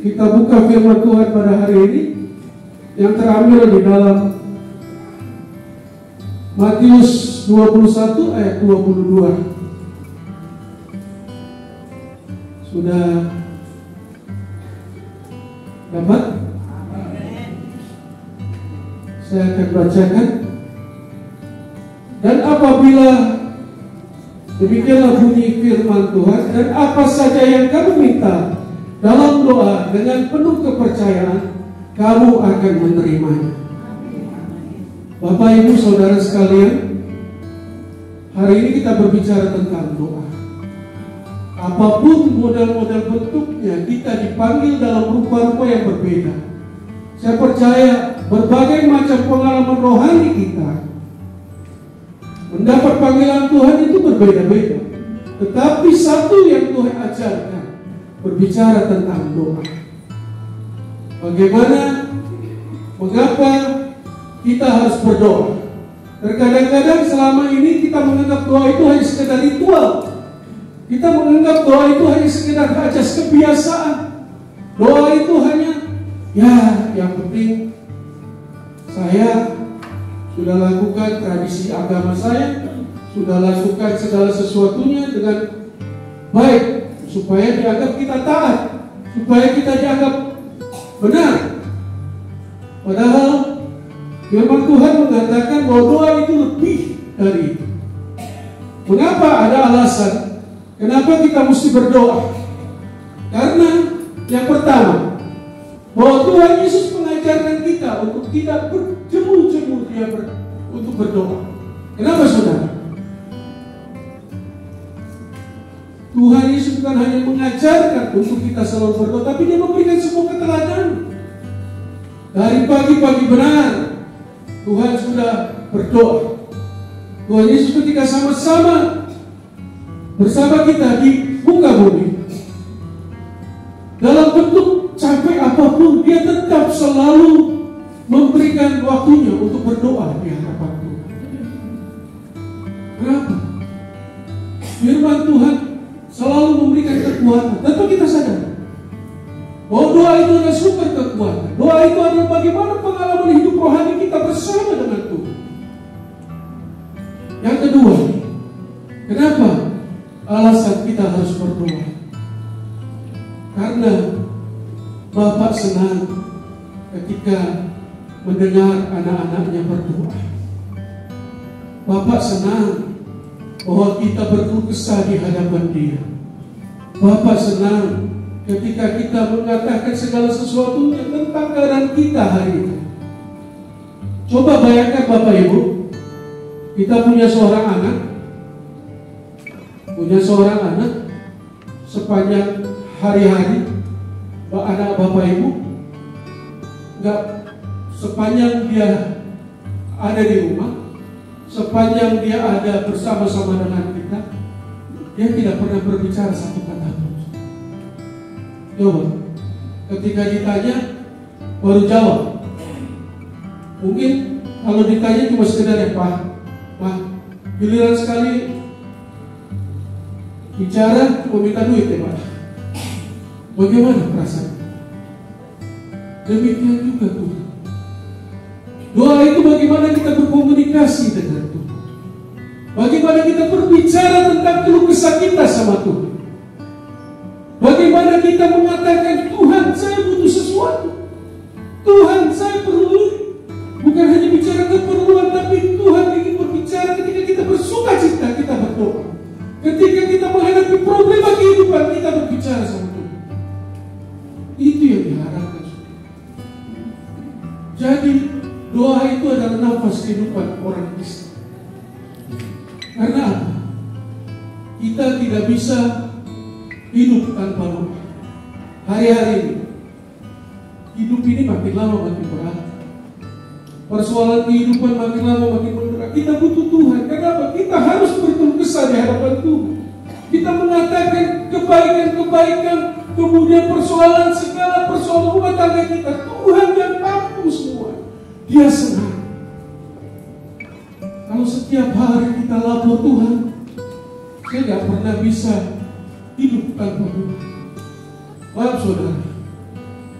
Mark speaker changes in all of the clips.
Speaker 1: Kita buka firman Tuhan pada hari ini yang terambil di dalam Matius 21 ayat 22. Sudah dapat? Saya akan bacakan. Dan apabila demikianlah bunyi firman Tuhan, dan apa saja yang kamu minta dalam doa dengan penuh kepercayaan, kamu akan menerimanya. Bapak, Ibu, Saudara sekalian, hari ini kita berbicara tentang doa. Apapun model-model bentuknya, kita dipanggil dalam rupa-rupa yang berbeda. Saya percaya berbagai macam pengalaman rohani kita mendapat panggilan Tuhan itu berbeda-beda. Tetapi satu yang Tuhan ajarkan, berbicara tentang doa. Bagaimana, mengapa kita harus berdoa? Terkadang-kadang selama ini kita menganggap doa itu hanya sekedar ritual. Kita menganggap doa itu hanya sekedar ajas kebiasaan. Doa itu hanya, ya yang penting saya sudah lakukan tradisi agama saya, sudah lakukan segala sesuatunya dengan baik, supaya dianggap kita taat, supaya kita dianggap benar. Padahal firman Tuhan mengatakan bahwa doa itu lebih dari itu. Mengapa? Ada alasan kenapa kita mesti berdoa. Karena yang pertama, bahwa Tuhan Yesus mengajarkan kita untuk tidak berjemu-jemu untuk berdoa. Kenapa, saudara? Tuhan Yesus bukan hanya mengajarkan untuk kita selalu berdoa, tapi Dia memberikan sebuah keteladanan. Dari pagi-pagi benar Tuhan sudah berdoa. Tuhan Yesus ketika sama-sama bersama kita di muka bumi, dalam bentuk capek apapun, Dia tetap selalu memberikan waktunya untuk berdoa di hadapan Tuhan. Kenapa? Firman Tuhan selalu memberikan kekuatan. Tentu kita sadar bahwa doa itu adalah sumber kekuatan. Doa itu adalah bagaimana pengalaman hidup rohani kita bersama dengan Tuhan. Yang kedua, kenapa alasan kita harus berdoa? Karena Bapak senang ketika mendengar anak-anaknya berdoa. Bapak senang bahwa kita berkeluh kesah di hadapan Dia. Bapak senang ketika kita mengatakan segala sesuatunya tentang keadaan kita hari ini. Coba bayangkan Bapak Ibu, kita punya seorang anak, sepanjang hari-hari, anak Bapak Ibu, enggak sepanjang dia ada di rumah, sepanjang dia ada bersama-sama dengan kita, dia tidak pernah berbicara satu kata pun. Coba, ketika ditanya baru jawab. Mungkin kalau ditanya cuma sekedar ya Pak, giliran sekali bicara meminta duit ya Pak. Bagaimana perasaan? Demikian juga Tuhan. Doa itu bagaimana kita berkomunikasi dengan Tuhan. Bagaimana kita berbicara tentang keluh kesah kita sama Tuhan. Bagaimana kita mengatakan, Tuhan saya butuh sesuatu, Tuhan saya perlu. Bukan hanya bicara keperluan, tapi Tuhan ingin berbicara ketika kita bersuka cita, kita berdoa. Ketika kita menghadapi problema kehidupan, kita berbicara sama Tuhan. Itu yang diharapkan. Jadi doa itu adalah nafas kehidupan orang Kristen. Karena apa? Kita tidak bisa hidup tanpa doa. Hari-hari ini, hidup ini makin lama makin berat. Persoalan kehidupan makin lama makin berat. Kita butuh Tuhan. Kenapa? Kita harus berkeluh kesah di hadapan Tuhan. Kita mengatakan kebaikan-kebaikan, kemudian segala persoalan rumah tangga kita. Tuhan yang mampu semua. Dia senang. Kalau setiap hari kita lapor Tuhan, saya tidak pernah bisa hidup tanpa Tuhan. Maaf saudara,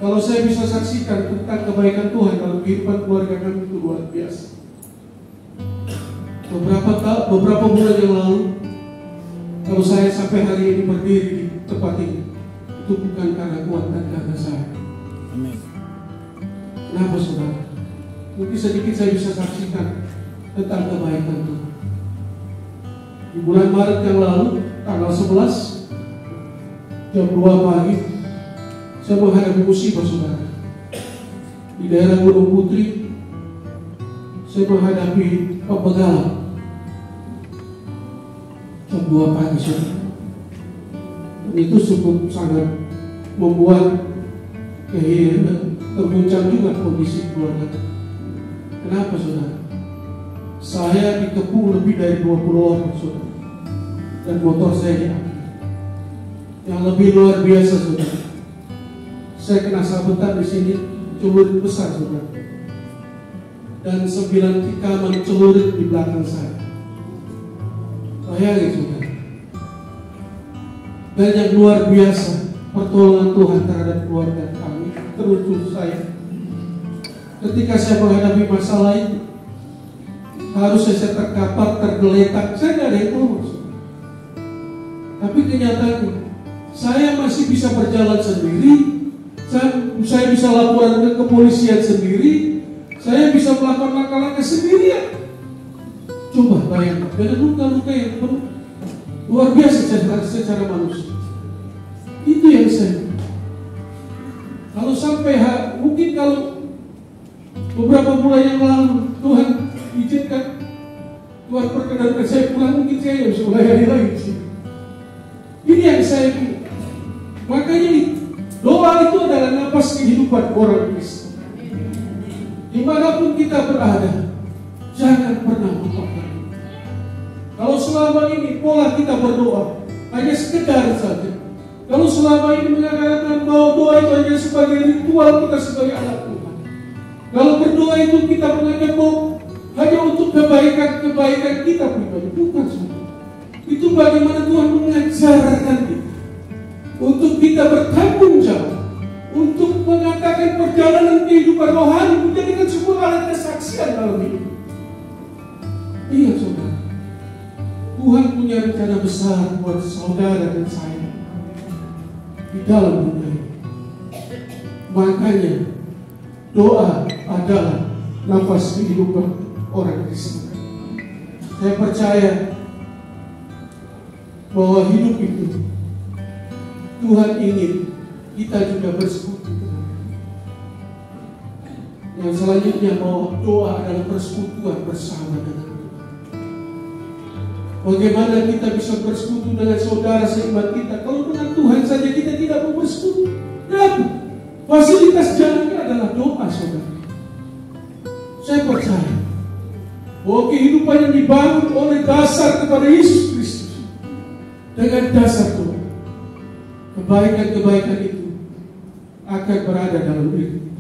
Speaker 1: Kalau saya bisa saksikan tentang kebaikan Tuhan dalam kehidupan keluarga kami itu luar biasa. Beberapa bulan yang lalu, kalau saya sampai hari ini berdiri di tempat ini, itu bukan karena kuat dan karena saya.
Speaker 2: Amin.
Speaker 1: Kenapa saudara? Mungkin sedikit saya bisa saksikan tentang kebaikan Tuhan. Di bulan Maret yang lalu, tanggal 11, jam 2 pagi, saya menghadapi musibah saudara. Di daerah Gunung Putri, saya menghadapi pembegalan. Jam 2 pagi saudara. Dan itu cukup sangat membuat terguncang juga kondisi keluarga. Kenapa saudara? Saya dikepung lebih dari 20 orang saudara. Dan motor saya diambil. Yang lebih luar biasa saudara, saya kena sabetan di sini, celurit besar saudara. Dan 9 tikaman celurit di belakang saya. Bayangin saudara. Dan yang luar biasa, pertolongan Tuhan terhadap keluarga kami, terutama saya. Ketika saya menghadapi masalah itu, harusnya saya terkapar, tergeletak, saya tidak ada yang tahu. Tapi kenyataannya, saya masih bisa berjalan sendiri, saya bisa laporan ke kepolisian sendiri, saya bisa melakukan langkah-langkah sendirian. Coba bayangkan, dengan luka-luka yang luar biasa secara manusia. Itu yang saya. Kalau sampai mungkin kalau beberapa bulan yang lalu Tuhan izinkan, Tuhan perkenankan saya pulang, mungkin saya bisa melayani lagi. Ini yang saya pilih. Makanya doa itu adalah napas kehidupan orang Kristen. Dimanapun kita berada, jangan pernah lupakan. Kalau selama ini pola kita berdoa hanya sekedar saja, kalau selama ini mengatakan bahwa doa itu hanya sebagai ritual kita sebagai anak Tuhan, kalau berdoa itu kita menganggap bahwa hanya untuk kebaikan kita pribadi, bukan semua. Itu bagaimana Tuhan mengajarkan kita untuk kita bertanggung jawab, untuk mengatakan perjalanan kehidupan rohani menjadikan sebuah alat kesaksian dalam hidup. Iya saudara, Tuhan punya rencana besar buat saudara dan saya di dalam dunia ini. Makanya doa adalah nafas kehidupan orang Kristen. Saya percaya bahwa hidup itu Tuhan ingin kita juga bersekutu. Yang selanjutnya bahwa doa adalah persekutuan bersama dengan Tuhan. Bagaimana kita bisa bersekutu dengan saudara seiman kita kalau dengan Tuhan saja kita tidak mau bersekutu? Kenapa? Fasilitas jalannya adalah doa saudara. Saya percaya bahwa kehidupan yang dibangun oleh dasar kepada Yesus Kristus, dengan dasar Tuhan, kebaikan-kebaikan itu akan berada dalam diri.